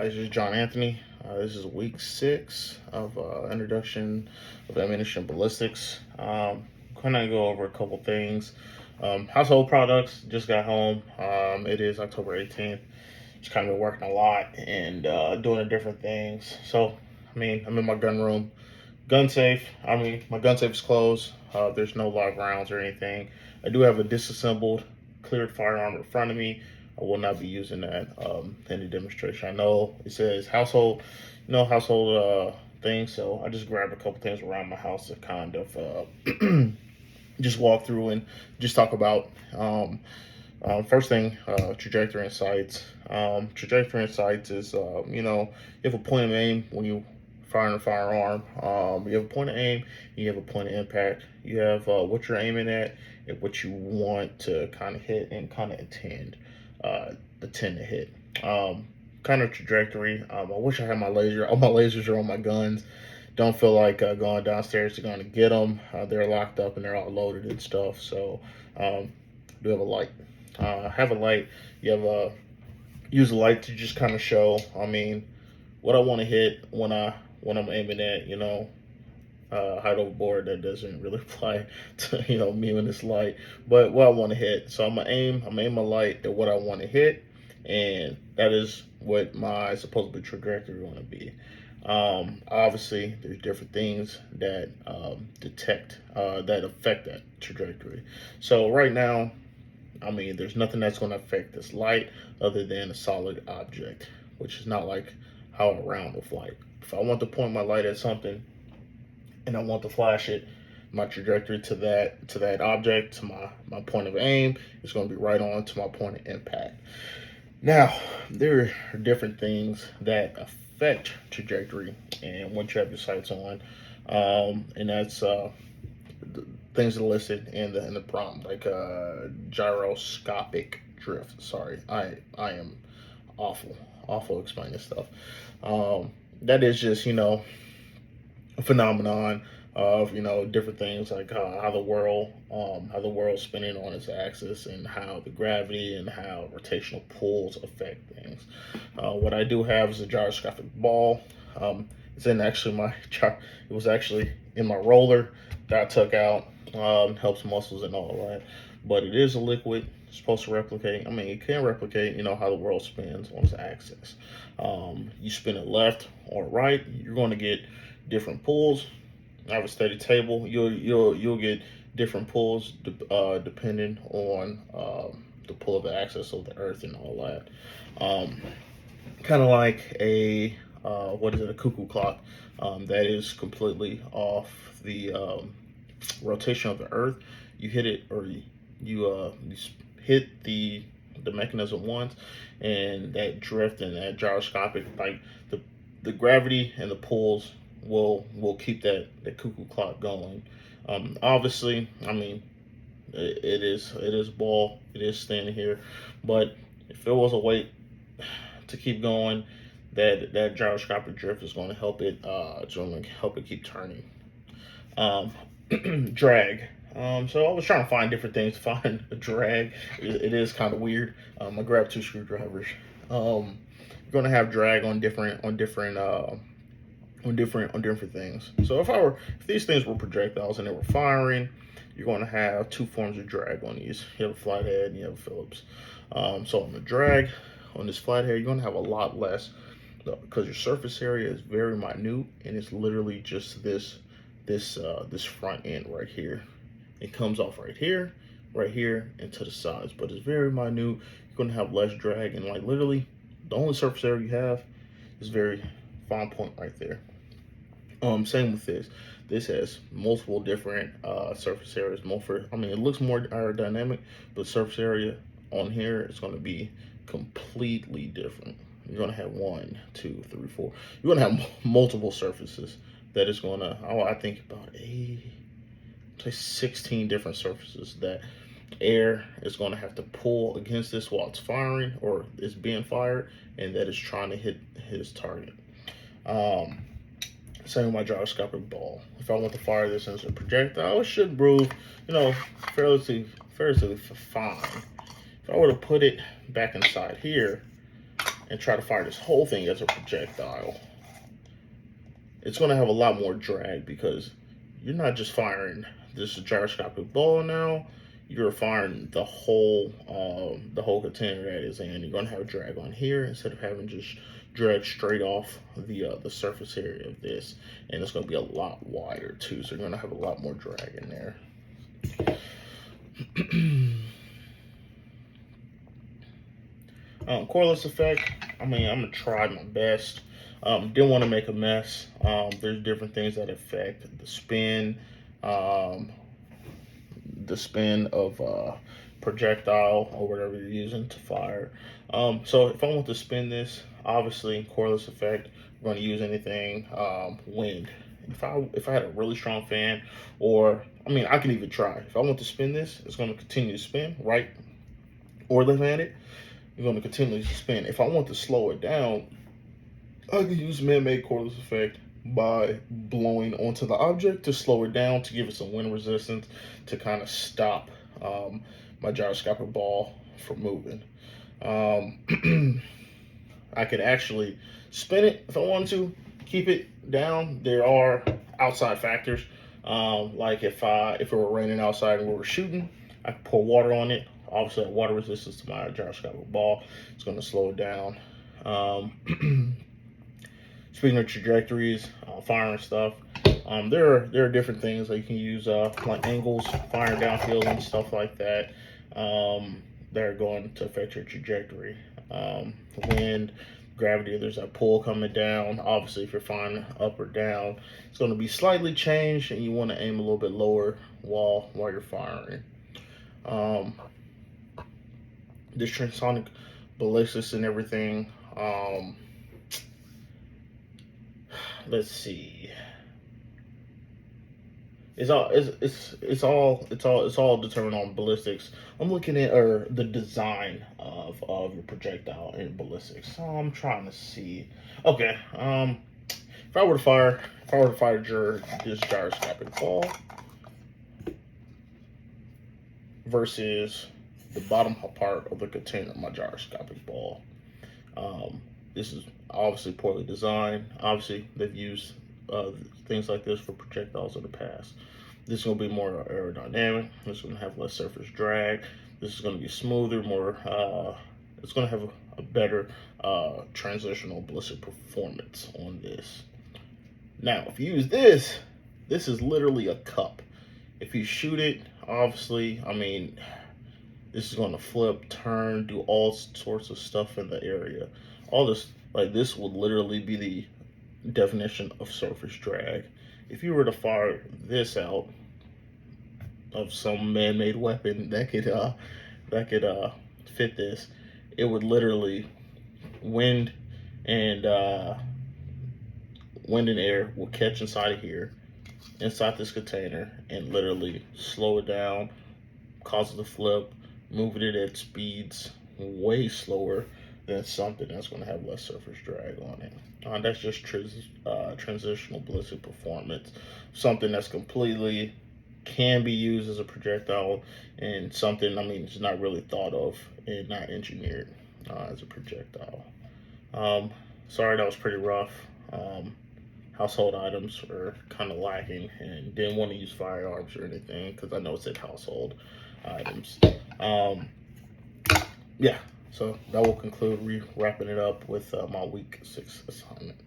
This is John Anthony. This is week 6 of introduction of ammunition ballistics. Gonna go over a couple things. Household products. Just got home. It is October 18th. Just kind of been working a lot and doing different things. So, I'm in my gun room. Gun safe. My gun safe is closed. There's no live rounds or anything. I do have a disassembled, cleared firearm in front of me. I will not be using that in the demonstration. I know it says household, household things. So I just grabbed a couple things around my house to kind of just walk through and just talk about. First thing, trajectory and sights. Trajectory and sights is, you have a point of aim when you firing a firearm. You have a point of aim, you have a point of impact. You have what you're aiming at and what you want to kind of hit and kind of intend to hit. Kind of trajectory. I wish I had my laser. All my lasers are on my guns. Don't feel like going downstairs to going to get them. They're locked up and they're all loaded and stuff. So do have a light. Have a light. You have use a light to just kind of show. What I want to hit when I'm aiming at. Height overboard, that doesn't really apply to me in this light, but what I want to hit. So I'm aim my light at what I want to hit, and that is what my supposed to be trajectory want to be. Obviously there's different things that detect that affect that trajectory. So right now, there's nothing that's going to affect this light other than a solid object, which is not like how a round will fly. If I want to point my light at something and I want to flash it, my trajectory to that object, to my point of aim, is going to be right on to my point of impact. Now, there are different things that affect trajectory and once you have your sights on, and that's things that are listed in the prompt, like gyroscopic drift. Sorry, I am awful explaining stuff. That is just a phenomenon of different things, like how the world's spinning on its axis and how the gravity and how rotational pulls affect things. What I do have is a gyroscopic ball. It's in actually it was actually in my roller that I took out. Helps muscles and all that, but it is a liquid. It's supposed to replicate. It can replicate how the world spins on its axis. You spin it left or right, you're going to get different pulls. I have a steady table. You'll get different pulls depending on the pull of the axis of the earth and all that. Kind of like a a cuckoo clock that is completely off the rotation of the earth. You hit it, or you hit the mechanism once, and that drift and that gyroscopic, like the gravity and the pulls will keep that cuckoo clock going. Obviously, it is ball, it is standing here, but if there was a weight to keep going, that gyroscopic drift is going to help it. It's going to help it keep turning. Drag. So I was trying to find different things to find a drag. It is kind of weird. I grabbed 2 screwdrivers. You're going to have drag on different things. So if these things were projectiles and they were firing, you're going to have 2 forms of drag on these. You have a flathead and you have a Phillips. So on the drag, on this flathead, you're going to have a lot less because your surface area is very minute, and it's literally just this front end right here. It comes off right here, and to the sides, but it's very minute. You're going to have less drag, and like literally, the only surface area you have is very fine point right there. Same with this. This has multiple different surface areas. It looks more aerodynamic, but surface area on here is going to be completely different. You're going to have 1, 2, 3, 4. You're going to have multiple surfaces. That is going to, I think about 16 different surfaces that air is going to have to pull against this while it's firing or it's being fired, and that is trying to hit his target. Same with my gyroscopic ball. If I want to fire this as a projectile, it should prove, fairly fine. If I were to put it back inside here and try to fire this whole thing as a projectile, it's going to have a lot more drag because you're not just firing this gyroscopic ball now. You're firing the whole container that is in. You're going to have drag on here instead of having just drag straight off the surface area of this, and it's going to be a lot wider too. So you're going to have a lot more drag in there. Cordless effect. I mean, I'm gonna try my best. Didn't want to make a mess. There's different things that affect the spin, um, of projectile or whatever you're using to fire. So if I want to spin this, obviously cordless effect, I'm going to use anything wind. If I had a really strong fan, or I mean, I can even try. If I want to spin this, it's going to continue to spin, right or left-handed. You're going to continue to spin. If I want to slow it down, I can use man-made cordless effect by blowing onto the object to slow it down, to give it some wind resistance, to kind of stop my gyroscopic ball from moving. I could actually spin it if I wanted to, keep it down. There are outside factors, like if it were raining outside and we were shooting, I could pour water on it. Obviously, water resistance to my gyroscopic ball. It's going to slow it down. Speaking of trajectories, firing stuff, there are different things that you can use, like angles, firing downfield and stuff like that, that are going to affect your trajectory. Wind, gravity, there's that pull coming down. Obviously, if you're firing up or down, it's going to be slightly changed, and you want to aim a little bit lower while you're firing. This transonic ballistics and everything. Let's see. It's all determined on ballistics. I'm looking at the design of your projectile in ballistics. So I'm trying to see. Okay. If I were to fire this gyroscopic ball versus the bottom part of the container of my gyroscopic ball. This is obviously poorly designed. Obviously, they've used things like this for projectiles in the past. This is going to be more aerodynamic. This is going to have less surface drag. This is going to be smoother, more. It's going to have a better transitional ballistic performance on this. Now, if you use this is literally a cup. If you shoot it, obviously, I mean, this is going to flip, turn, do all sorts of stuff in the area. All this, like this would literally be the definition of surface drag. If you were to fire this out of some man-made weapon that could fit this, it would literally wind and air will catch inside of here, inside this container, and literally slow it down, cause it to flip, moving it at speeds way slower than something that's going to have less surface drag on it. That's just transitional ballistic performance. Something that's completely can be used as a projectile, and something, I mean, it's not really thought of and not engineered as a projectile. Sorry, that was pretty rough. Household items are kind of lacking, and didn't want to use firearms or anything because I know it said household items. Yeah, so that will conclude wrapping it up with my week 6 assignment.